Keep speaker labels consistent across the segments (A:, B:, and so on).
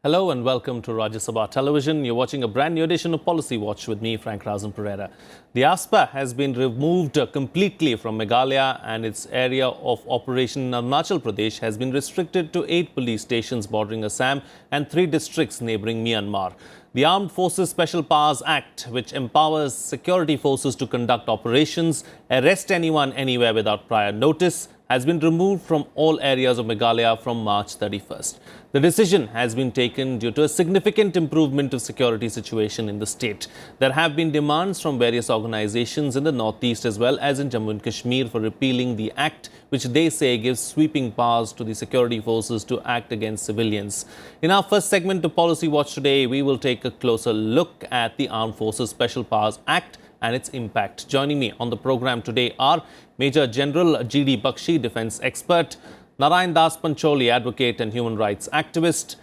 A: Hello and welcome to Rajya Sabha Television. You're watching a brand new edition of Policy Watch with me, Frank Pereira. The AFSPA has been removed completely from Meghalaya and its area of operation in Arunachal Pradesh has been restricted to 8 police stations bordering Assam and 3 districts neighbouring Myanmar. The Armed Forces Special Powers Act, which empowers security forces to conduct operations, arrest anyone anywhere without prior notice, has been removed from all areas of Meghalaya from March 31st. The decision has been taken due to a significant improvement of security situation in the state. There have been demands from various organizations in the northeast as well as in Jammu and Kashmir for repealing the act, which they say gives sweeping powers to the security forces to act against civilians. In our first segment of Policy Watch today, we will take a closer look at the Armed Forces Special Powers Act and its impact. Joining me on the program today are Major General G.D. Bakshi, defense expert, Narain Pancholi, advocate and human rights activist,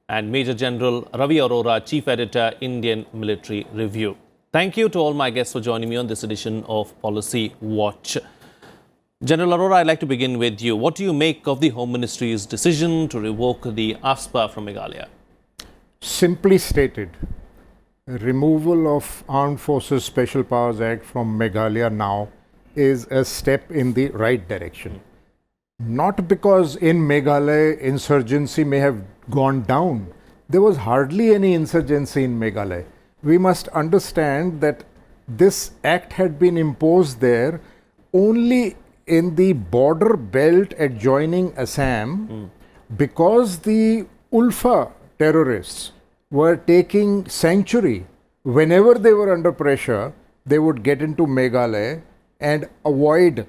A: and Major General Ravi Arora, Chief Editor, Indian Military Review. Thank you to all my guests for joining me on this edition of Policy Watch. General Arora, I'd like to begin with you. What do you make of the Home Ministry's decision to revoke the AFSPA from Meghalaya?
B: Simply stated, removal of Armed Forces Special Powers Act from Meghalaya now is a step in the right direction. Not because in Meghalaya insurgency may have gone down. There was hardly any insurgency in Meghalaya. We must understand that this act had been imposed there only in the border belt adjoining Assam because the Ulfa terrorists were taking sanctuary. Whenever they were under pressure, they would get into Meghalaya and avoid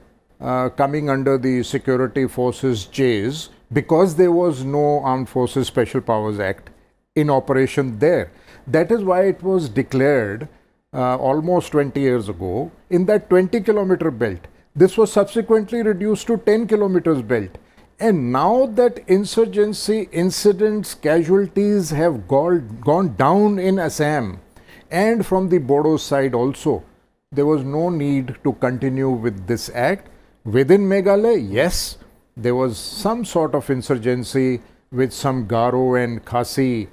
B: coming under the security forces chase because there was no Armed Forces Special Powers Act in operation there. That is why it was declared almost 20 years ago in that 20-kilometer belt. This was subsequently reduced to 10 kilometers belt. And now that insurgency incidents, casualties have gone down in Assam and from the Bodo side also, there was no need to continue with this act. Within Meghalaya, yes, there was some sort of insurgency with some Garo and Khasi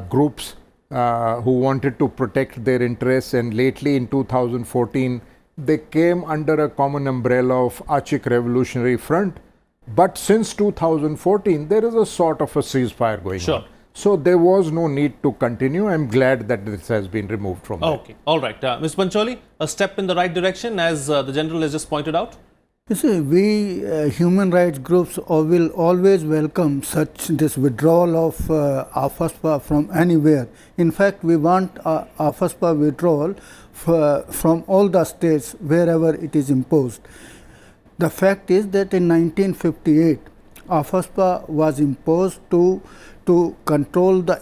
B: groups who wanted to protect their interests, and lately in 2014, they came under a common umbrella of Achik Revolutionary Front. But since 2014, there is a sort of a ceasefire going on. So there was no need to continue. I'm glad that this has been removed from there.
A: Okay, all right. Ms. Pancholi, a step in the right direction as the General has just pointed out?
C: You see, we human rights groups will always welcome this withdrawal of AFSPA from anywhere. In fact, we want AFSPA withdrawal from all the states wherever it is imposed. The fact is that in 1958, AFSPA was imposed to control the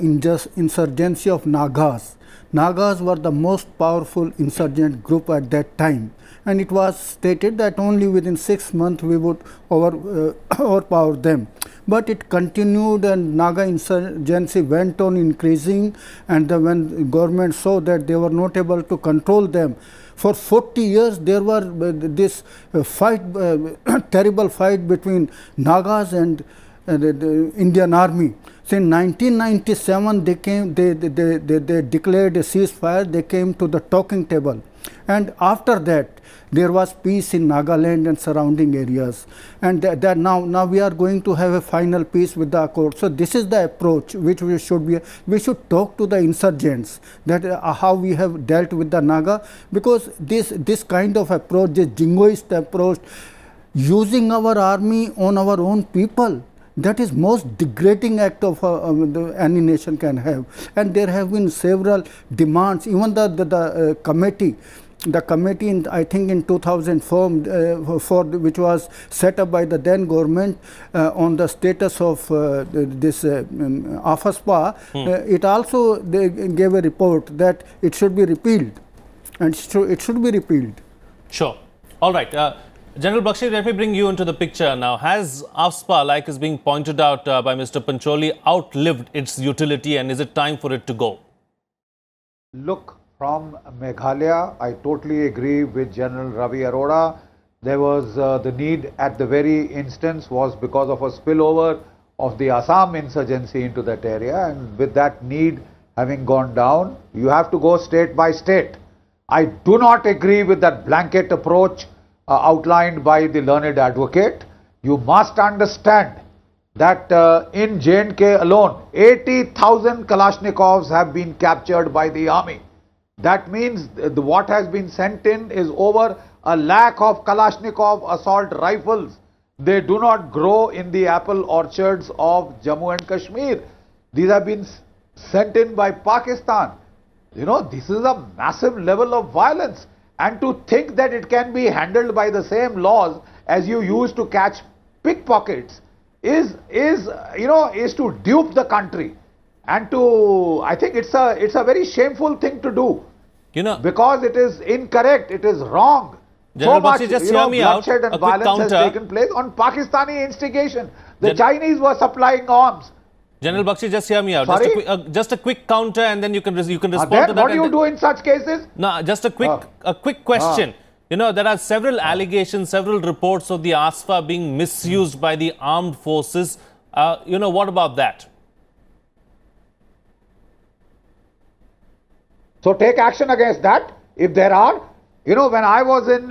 C: insurgency of Nagas. Nagas were the most powerful insurgent group at that time, and it was stated that only within 6 months we would overpower them. But it continued and Naga insurgency went on increasing, and when the government saw that they were not able to control them, for 40 years there were this terrible fight between Nagas and the Indian Army. So in 1997 they declared a ceasefire, they came to the talking table, and after that there was peace in Nagaland and surrounding areas, and now we are going to have a final peace with the accord. So this is the approach which we should talk to the insurgents that how we have dealt with the Naga, because this kind of approach, this jingoist approach, using our army on our own people, that is most degrading act of any nation can have. And there have been several demands. Even the committee, I think in 2004, which was set up by the then government on the status of this AFSPA, it also they gave a report that it should be repealed, and it should be repealed.
A: Sure. All right. General Bakshi, let me bring you into the picture now. Has AFSPA, like is being pointed out by Mr. Pancholi, outlived its utility, and is it time for it to go?
D: Look, from Meghalaya, I totally agree with General Ravi Arora. There was the need at the very instance was because of a spillover of the Assam insurgency into that area, and with that need having gone down, you have to go state by state. I do not agree with that blanket approach outlined by the learned advocate. You must understand that in J&K alone, 80,000 Kalashnikovs have been captured by the army. That means what has been sent in is over a lakh of Kalashnikov assault rifles. They do not grow in the apple orchards of Jammu and Kashmir. These have been sent in by Pakistan. You know, this is a massive level of violence. And to think that it can be handled by the same laws as you use to catch pickpockets is to dupe the country. And I think it's a very shameful thing to do.
A: You know,
D: because it is incorrect, it is wrong.
A: General
D: So much
A: Bakshi, just hear me out.
D: bloodshed and
A: A quick
D: violence has
A: counter.
D: taken place on Pakistani instigation. The Chinese were supplying arms.
A: General Bakshi, just hear me out.
D: Sorry?
A: Just a quick counter, and then you can respond to
D: Then
A: that.
D: what do you do in such cases?
A: No, just a quick question. You know, there are several allegations, several reports of the AFSPA being misused by the armed forces. You know, what about that?
D: So take action against that if there are. You know, when I was in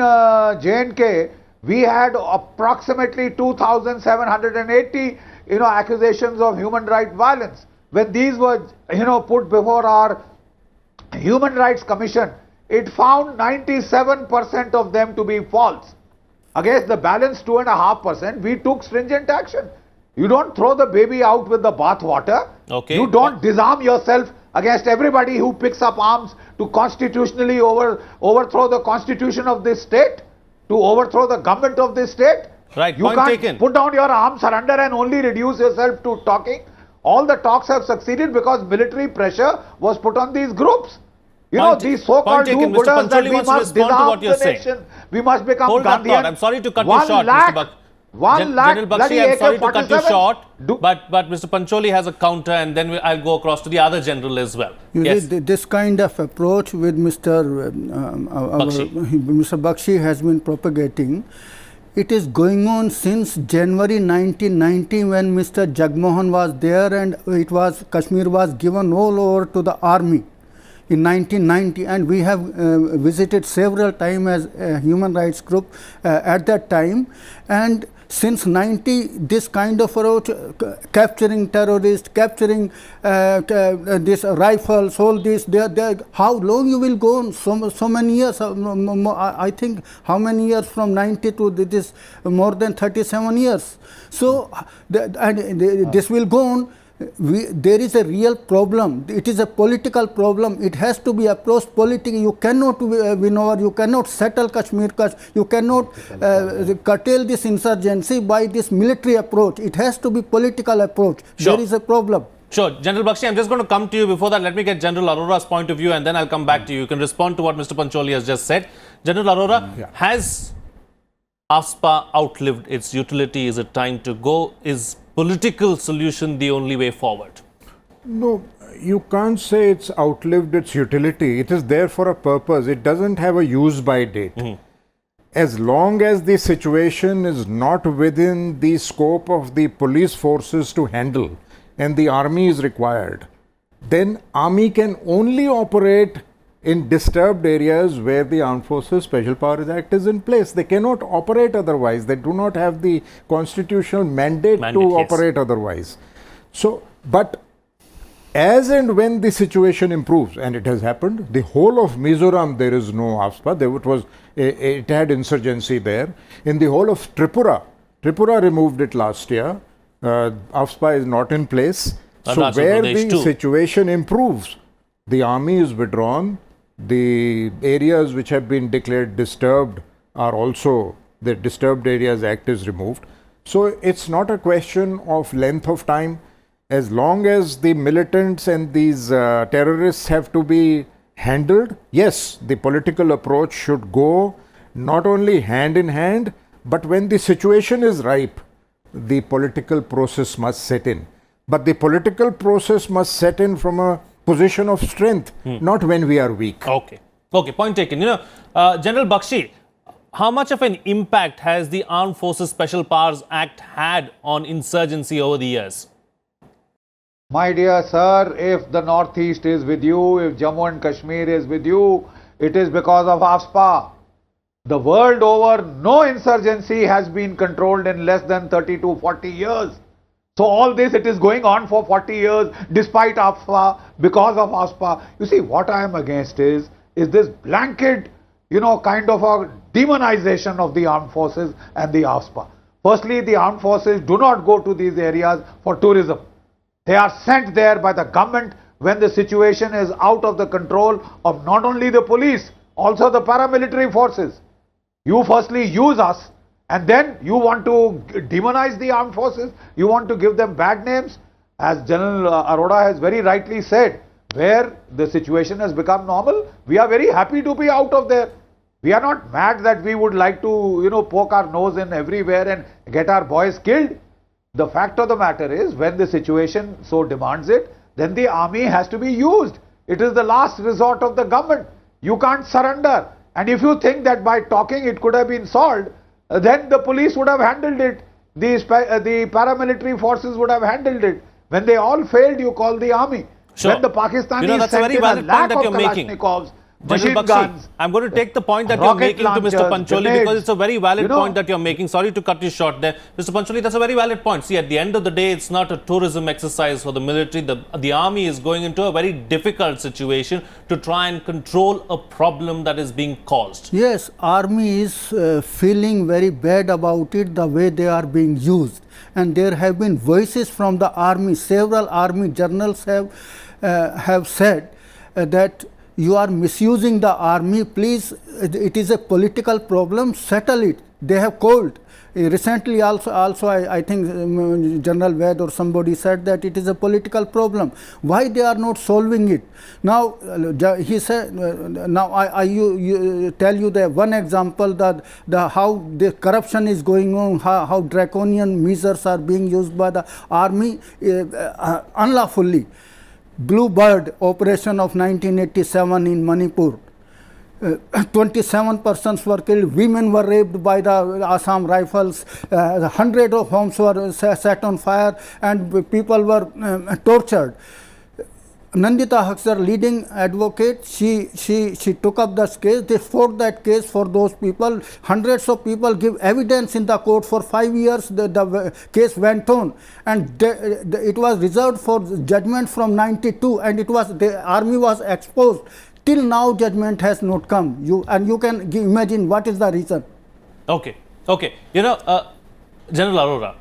D: J&K, we had approximately 2,780 accusations of human rights violence. When these were put before our Human Rights Commission, it found 97% of them to be false. Against the balance 2.5%, we took stringent action. You don't throw the baby out with the bathwater.
A: Okay.
D: You don't disarm yourself against everybody who picks up arms to constitutionally overthrow the constitution of this state, to overthrow the government of this state.
A: Right,
D: You
A: point
D: can't
A: taken.
D: put down your arms, surrender, and only reduce yourself to talking. All the talks have succeeded because military pressure was put on these groups. You know, these so-called
A: taken. Mr.
D: do-gooders that
A: Pancholi
D: we
A: wants to
D: must
A: respond to what
D: disarm
A: you're
D: the
A: saying.
D: nation. We must become
A: Hold that
D: Gandhian.
A: thought. I'm sorry to cut you
D: 1
A: short,
D: lakh,
A: Mr. Bak.
D: 1 lakh
A: General
D: bloody
A: Bakshi, I'm sorry to cut you
D: AK-47.
A: short, but Mr. Pancholi has a counter, and then I'll go across to the other general as well.
C: You
A: Yes.
C: see, this kind of approach with
A: Bakshi.
C: Mr. Bakshi has been propagating. It is going on since January 1990 when Mr. Jagmohan was there, and Kashmir was given all over to the army in 1990, and we have visited several times as a human rights group at that time. And since 90, this kind of approach, capturing terrorists, capturing this rifles, all this, how long you will go on? So many years, I think, how many years from 90 to this, more than 37 years. So, this will go on. There is a real problem. It is a political problem. It has to be approached politically. You cannot win over, you cannot settle Kashmir, you cannot curtail this insurgency by this military approach. It has to be political approach.
A: Sure.
C: There is a problem.
A: Sure. General Bakshi, I'm just going to come to you. Before that, let me get General Arora's point of view, and then I'll come back to you. You can respond to what Mr. Pancholi has just said. General Arora, has AFSPA outlived its utility? Is it time to go? Is political solution the only way forward?
B: No, you can't say it's outlived its utility. It is there for a purpose. It doesn't have a use-by date. As long as the situation is not within the scope of the police forces to handle and the army is required, then army can only operate in disturbed areas where the Armed Forces Special Powers Act is in place. They cannot operate otherwise. They do not have the constitutional mandate to
A: yes.
B: operate otherwise. So, but as and when the situation improves, and it has happened, the whole of Mizoram, there is no AFSPA. It had insurgency there. In the whole of Tripura removed it last year. AFSPA is not in place. So
A: Arunachal
B: where
A: Pradesh
B: the
A: too.
B: situation improves, the army is withdrawn. The areas which have been declared disturbed are also, the Disturbed Areas Act is removed. So it's not a question of length of time. As long as the militants and these terrorists have to be handled, yes, the political approach should go not only hand in hand, but when the situation is ripe, the political process must set in. But the political process must set in from a position of strength, not when we are weak.
A: Okay. Okay, point taken. You know, General Bakshi, how much of an impact has the Armed Forces Special Powers Act had on insurgency over the years?
D: My dear sir, if the Northeast is with you, if Jammu and Kashmir is with you, it is because of AFSPA. The world over, no insurgency has been controlled in less than 30 to 40 years. So all this, it is going on for 40 years despite AFSPA, because of AFSPA. You see, what I am against is this blanket, kind of a demonization of the armed forces and the AFSPA. Firstly, the armed forces do not go to these areas for tourism. They are sent there by the government when the situation is out of the control of not only the police, also the paramilitary forces. You firstly use us, and then you want to demonize the armed forces, you want to give them bad names. As General Arora has very rightly said, where the situation has become normal, we are very happy to be out of there. We are not mad that we would like to, poke our nose in everywhere and get our boys killed. The fact of the matter is, when the situation so demands it, then the army has to be used. It is the last resort of the government. You can't surrender. And if you think that by talking it could have been solved, then the police would have handled it. The paramilitary forces would have handled it. When they all failed, you call the army.
A: Sure.
D: When the Pakistanis
A: that's a very valid point that you're making.
D: Machine
A: Bakshi,
D: guns,
A: I'm going to take the point that you're making to Mr. Pancholi,
D: grenades,
A: because it's a very valid point that you're making. Sorry to cut you short there. Mr. Pancholi, that's a very valid point. See, at the end of the day, it's not a tourism exercise for the military. The army is going into a very difficult situation to try and control a problem that is being caused.
C: Yes, army is feeling very bad about it, the way they are being used. And there have been voices from the army. Several army generals have said that you are misusing the army. Please, it is a political problem, settle it. They have called. Recently also I think General Ved or somebody said that it is a political problem. Why they are not solving it? Now, he said, now I tell you the one example, that how the corruption is going on, how draconian measures are being used by the army unlawfully. Bluebird operation of 1987 in Manipur. 27 persons were killed, women were raped by the Assam Rifles, hundreds of homes were set on fire, and people were tortured. Nandita Haksar, leading advocate, she took up this case. They fought that case for those people. Hundreds of people give evidence in the court. For 5 years the case went on, and it was reserved for judgment from 92, and the army was exposed. Till now judgment has not come. You can imagine what is the reason.
A: Okay. General Arora,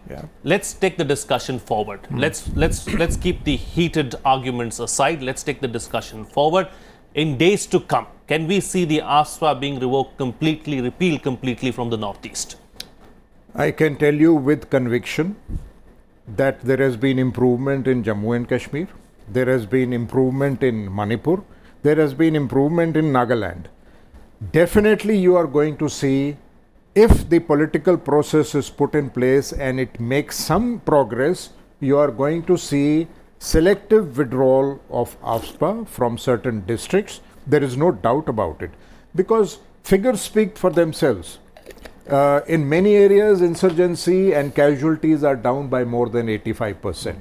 A: let's take the discussion forward. Let's keep the heated arguments aside. Let's take the discussion forward. In days to come, can we see the AFSPA being revoked completely, repealed completely from the Northeast?
B: I can tell you with conviction that there has been improvement in Jammu and Kashmir. There has been improvement in Manipur. There has been improvement in Nagaland. Definitely you are going to see, if the political process is put in place and it makes some progress, you are going to see selective withdrawal of AFSPA from certain districts. There is no doubt about it, because figures speak for themselves. In many areas, insurgency and casualties are down by more than 85%.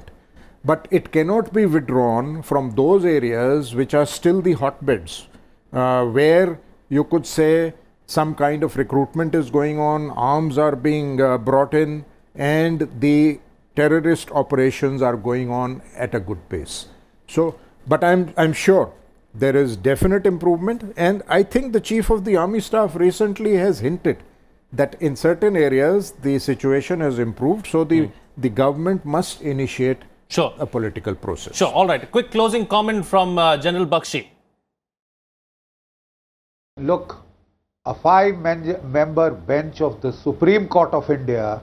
B: But it cannot be withdrawn from those areas which are still the hotbeds, where you could say some kind of recruitment is going on, arms are being brought in, and the terrorist operations are going on at a good pace. So, but I'm sure there is definite improvement, and I think the Chief of the Army Staff recently has hinted that in certain areas the situation has improved, so the government must initiate a political process.
A: Sure, all right. A quick closing comment from General Bakshi.
D: Look, a 5-member bench of the Supreme Court of India,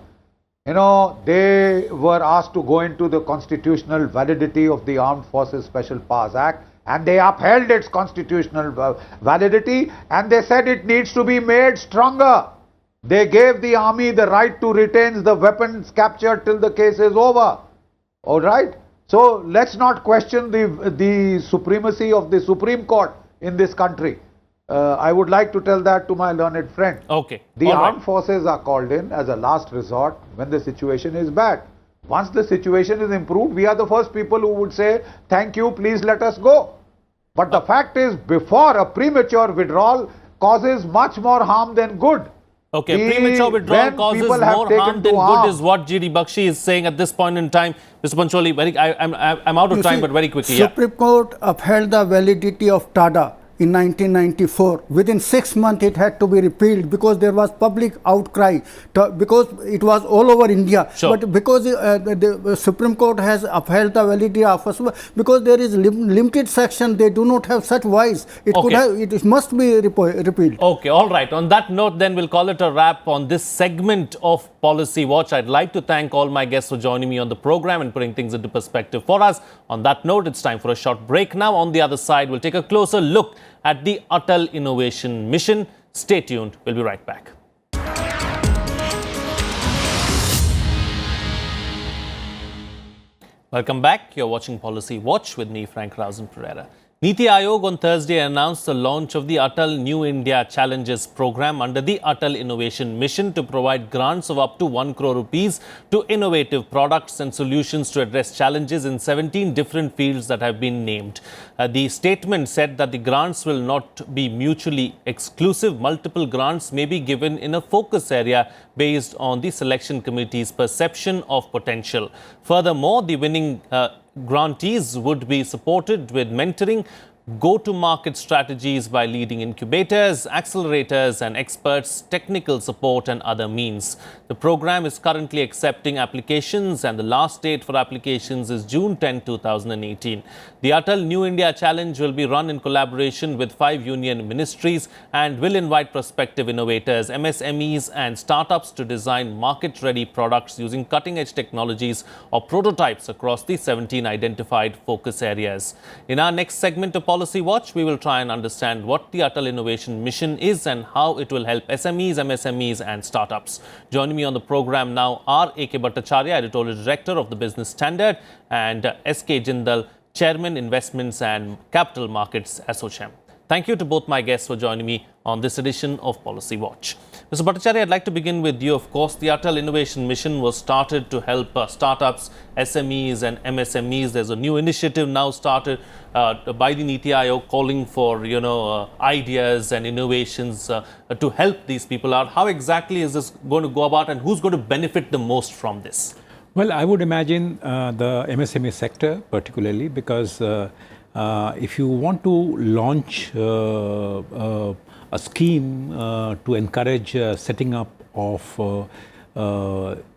D: they were asked to go into the constitutional validity of the Armed Forces Special Powers Act, and they upheld its constitutional validity, and they said it needs to be made stronger. They gave the army the right to retain the weapons captured till the case is over. All right? So let's not question the supremacy of the Supreme Court in this country. I would like to tell that to my learned friend.
A: Okay.
D: The
A: All right.
D: armed forces are called in as a last resort when the situation is bad. Once the situation is improved, we are the first people who would say, thank you, please let us go. But the fact is, before a premature withdrawal causes much more harm than good.
A: Okay, premature withdrawal
D: when
A: causes
D: people have
A: more
D: taken
A: harm
D: to
A: than good
D: arms-
A: is what GD Bakshi is saying at this point in time. Mr. Pancholi, I'm out of
C: You
A: time,
C: see,
A: but very quickly. Yeah.
C: Supreme Court upheld the validity of TADA in 1994. Within 6 months, it had to be repealed because there was public outcry, because it was all over India.
A: Sure.
C: But because the Supreme Court has upheld the validity of AFSPA, because there is limited section, they do not have such voice. It
A: Okay.
C: could have, it must be repealed.
A: Okay, all right. On that note, then we'll call it a wrap on this segment of Policy Watch. I'd like to thank all my guests for joining me on the program and putting things into perspective for us. On that note, it's time for a short break now. On the other side, we'll take a closer look at the Atal Innovation Mission. Stay tuned. We'll be right back. Welcome back. You're watching Policy Watch with me, Frank Pereira. Niti Aayog on Thursday announced the launch of the Atal New India Challenges program under the Atal Innovation Mission to provide grants of up to 1 crore rupees to innovative products and solutions to address challenges in 17 different fields that have been named. The statement said that the grants will not be mutually exclusive. Multiple grants may be given in a focus area based on the selection committee's perception of potential. Furthermore, the winning grantees would be supported with mentoring, go-to-market strategies by leading incubators, accelerators and experts, technical support and other means. The program is currently accepting applications and the last date for applications is June 10, 2018. The Atal New India Challenge will be run in collaboration with 5 union ministries and will invite prospective innovators, MSMEs and startups to design market-ready products using cutting-edge technologies or prototypes across the 17 identified focus areas. In our next segment of Policy Watch, we will try and understand what the Atal Innovation Mission is and how it will help SMEs, MSMEs and startups. Joining me on the program now are A.K. Bhattacharya, Editorial Director of the Business Standard, and S.K. Jindal, Chairman, Investments and Capital Markets, ASSOCHAM. Thank you to both my guests for joining me on this edition of Policy Watch. Mr. Bhattacharya, I'd like to begin with you. Of course, the Atal Innovation Mission was started to help startups, SMEs and MSMEs. There's a new initiative now started by the Niti Aayog calling for, ideas and innovations to help these people out. How exactly is this going to go about and who's going to benefit the most from this?
E: Well, I would imagine the MSME sector particularly, because if you want to launch a scheme to encourage setting up of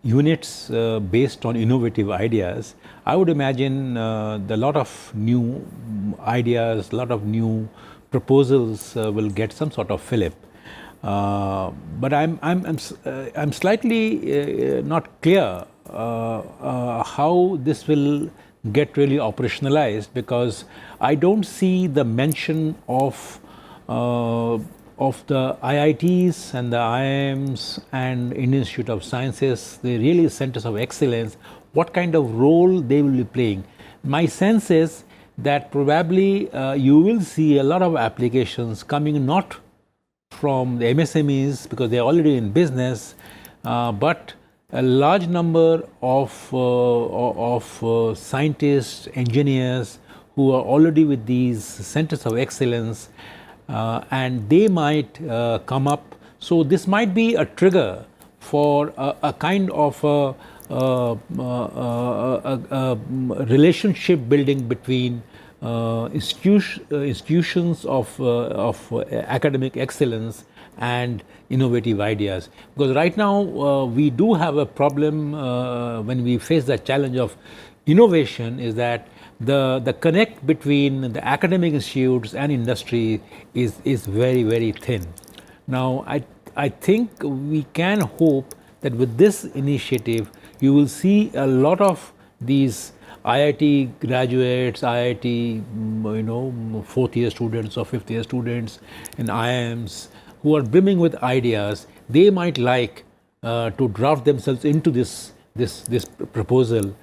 E: units based on innovative ideas, I would imagine a lot of new ideas, a lot of new proposals will get some sort of fillip. But I'm slightly not clear how this will get really operationalized, because I don't see the mention of the IITs and the IIMs and Indian Institute of Sciences, the really centers of excellence, what kind of role they will be playing. My sense is that probably you will see a lot of applications coming not from the MSMEs because they are already in business, but a large number of scientists, engineers who are already with these centers of excellence, and they might come up. So this might be a trigger for a kind of a relationship building between institutions of academic excellence and innovative ideas. Because right now we do have a problem when we face the challenge of innovation, is that the connect between the academic institutes and industry is very, very thin. Now I think we can hope that with this initiative you will see a lot of these IIT graduates, IIT fourth year students or fifth year students and IIMs who are brimming with ideas. They might like to draft themselves into this proposal.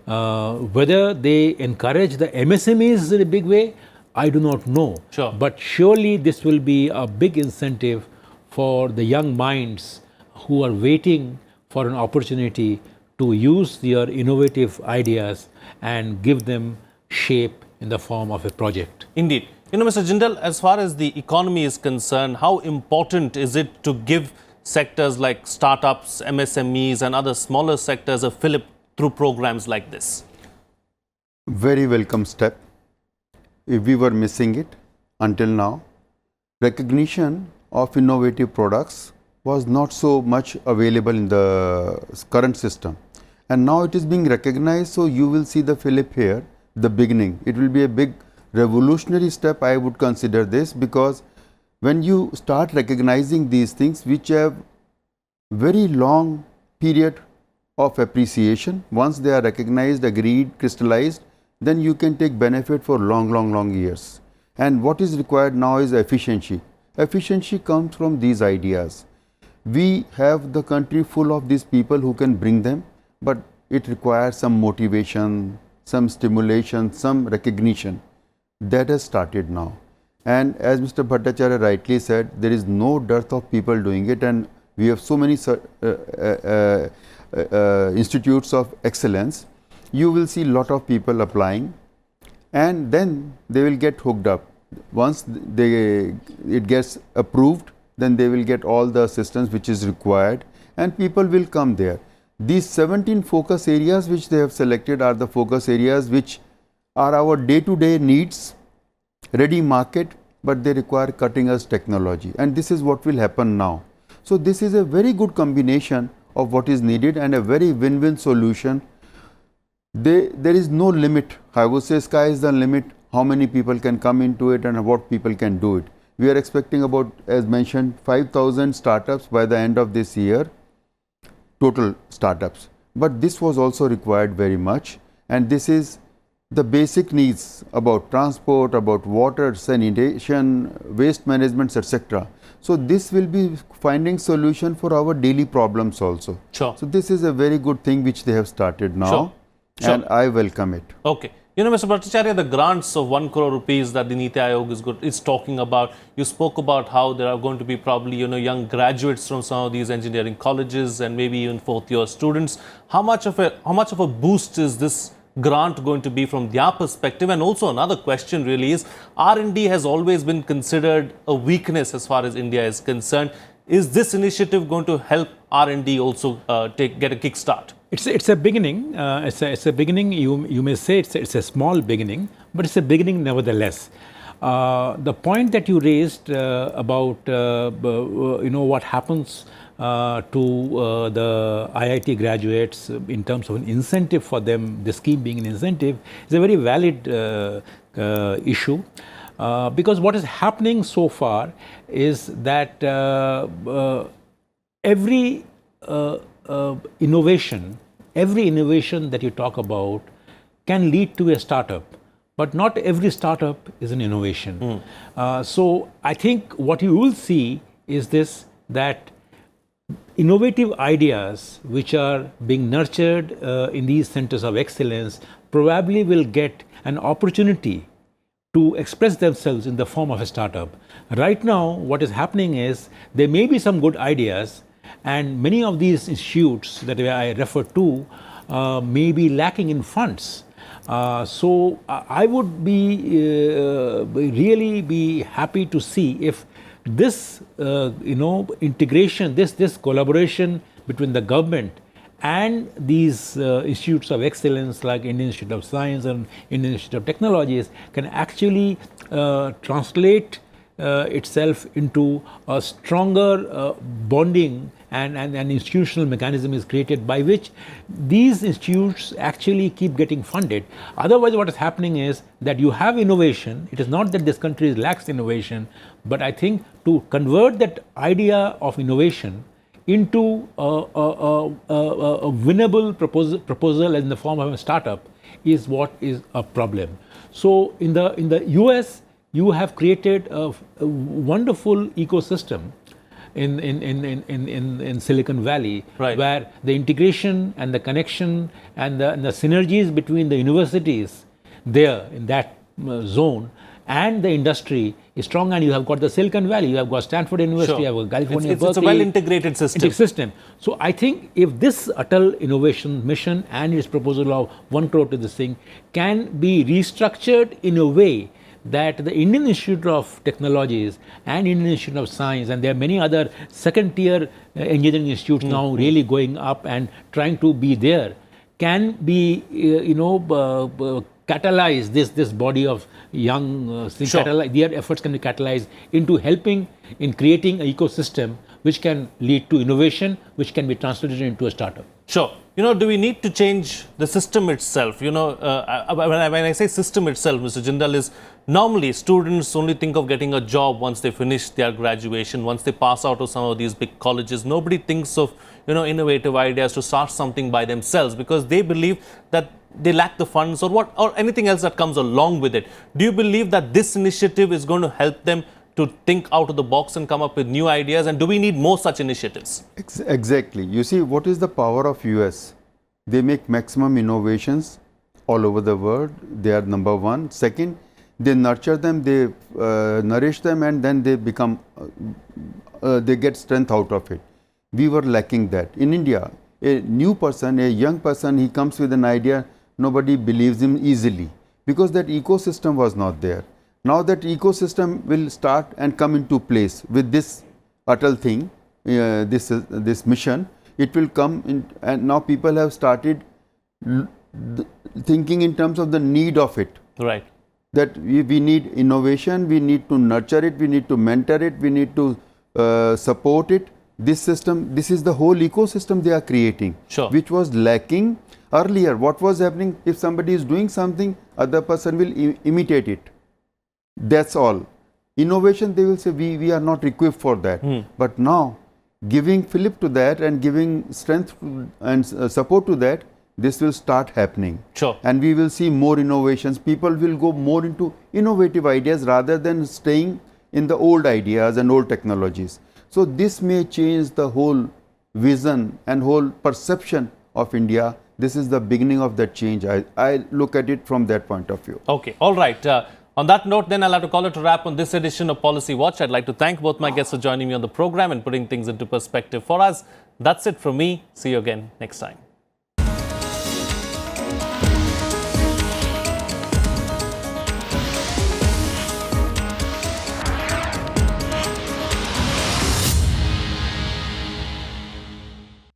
E: Whether they encourage the MSMEs in a big way, I do not know.
A: Sure.
E: But surely this will be a big incentive for the young minds who are waiting for an opportunity to use their innovative ideas and give them shape in the form of a project.
A: Indeed. Mr. Jindal, as far as the economy is concerned, how important is it to give sectors like startups, MSMEs and other smaller sectors a fillip through programs like this?
F: Very welcome step. If we were missing it until now, recognition of innovative products was not so much available in the current system. And now it is being recognized, so you will see the fillip here, the beginning. It will be a big revolutionary step, I would consider this, because when you start recognizing these things which have very long period of appreciation, once they are recognized, agreed, crystallized, then you can take benefit for long years. And what is required now is efficiency. Efficiency comes from these ideas. We have the country full of these people who can bring them, but it requires some motivation, some stimulation, some recognition. That has started now. And as Mr. Bhattacharya rightly said, there is no dearth of people doing it, and we have so many institutes of excellence. You will see lot of people applying, and then they will get hooked up. Once it gets approved, then they will get all the assistance which is required, and people will come there. These 17 focus areas which they have selected are the focus areas which are our day-to-day needs, ready market, but they require cutting-edge technology, and this is what will happen now. So this is a very good combination of what is needed and a very win-win solution. There is no limit. I would say sky is the limit, how many people can come into it and what people can do it. We are expecting about, as mentioned, 5,000 startups by the end of this year, total startups. But this was also required very much, and this is the basic needs about transport, about water, sanitation, waste management, etc. So this will be finding solution for our daily problems also.
A: Sure.
F: So this is a very good thing which they have started now.
A: Sure. Sure.
F: And I welcome it.
A: Okay. Mr. Bhattacharya, the grants of 1 crore rupees that the Niti Aayog is talking about, you spoke about how there are going to be probably, young graduates from some of these engineering colleges and maybe even fourth-year students. How much of a boost is this grant going to be from their perspective? And also another question really is, R&D has always been considered a weakness as far as India is concerned. Is this initiative going to help R&D also get a kickstart?
E: It's a beginning. It's a beginning. You may say it's a small beginning, but it's a beginning nevertheless. The point that you raised about what happens to the IIT graduates in terms of an incentive for them, the scheme being an incentive, is a very valid issue. Because what is happening so far is that every innovation that you talk about can lead to a startup, but not every startup is an innovation. So I think what you will see is this, that innovative ideas which are being nurtured in these centers of excellence probably will get an opportunity to express themselves in the form of a startup. Right now, what is happening is there may be some good ideas, and many of these institutes that I refer to may be lacking in funds. So I would really be happy to see if this integration, this collaboration between the government and these institutes of excellence like Indian Institute of Science and Indian Institute of Technologies can actually translate itself into a stronger bonding, and an institutional mechanism is created by which these institutes actually keep getting funded. Otherwise, what is happening is that you have innovation. It is not that this country lacks innovation, but I think to convert that idea of innovation into a winnable proposal in the form of a startup is what is a problem. So in the US, you have created a wonderful ecosystem in Silicon Valley,
A: right,
E: where the integration and the connection and the synergies between the universities there in that zone and the industry is strong, and you have got the Silicon Valley, you have got Stanford University,
A: Sure.
E: you have got California,
A: It's a
E: Berkeley.
A: well-integrated system.
E: So I think if this Atal innovation mission and its proposal of 1 crore to this thing can be restructured in a way that the Indian Institute of Technologies and Indian Institute of Science, and there are many other second-tier engineering institutes now really going up and trying to be there, can be, catalyze this body of young, their efforts can be catalyzed into helping in creating an ecosystem which can lead to innovation, which can be translated into a startup.
A: Sure. Do we need to change the system itself? When I say system itself, Mr. Jindal, is normally students only think of getting a job once they finish their graduation, once they pass out of some of these big colleges. Nobody thinks of, innovative ideas to start something by themselves because they believe that they lack the funds or anything else that comes along with it. Do you believe that this initiative is going to help them to think out of the box and come up with new ideas? And do we need more such initiatives?
F: Exactly. You see, what is the power of US? They make maximum innovations all over the world. They are number one. Second, they nurture them, they nourish them, and then they become, they get strength out of it. We were lacking that. In India, a new person, a young person, he comes with an idea, nobody believes him easily because that ecosystem was not there. Now that ecosystem will start and come into place with this Atal thing, this mission, it will come in, and now people have started thinking in terms of the need of it.
A: Right.
F: That we need innovation, we need to nurture it, we need to mentor it, we need to support it. This system, this is the whole ecosystem they are creating,
A: Sure.
F: which was lacking earlier. What was happening? If somebody is doing something, other person will imitate it. That's all. Innovation, they will say, we are not equipped for that. But now, giving fillip to that and giving strength and support to that, this will start happening.
A: Sure.
F: And we will see more innovations. People will go more into innovative ideas rather than staying in the old ideas and old technologies. So this may change the whole vision and whole perception of India. This is the beginning of that change. I look at it from that point of view.
A: Okay. All right. On that note, then I'll have to call it a wrap on this edition of Policy Watch. I'd like to thank both my guests for joining me on the program and putting things into perspective for us. That's it from me. See you again next time.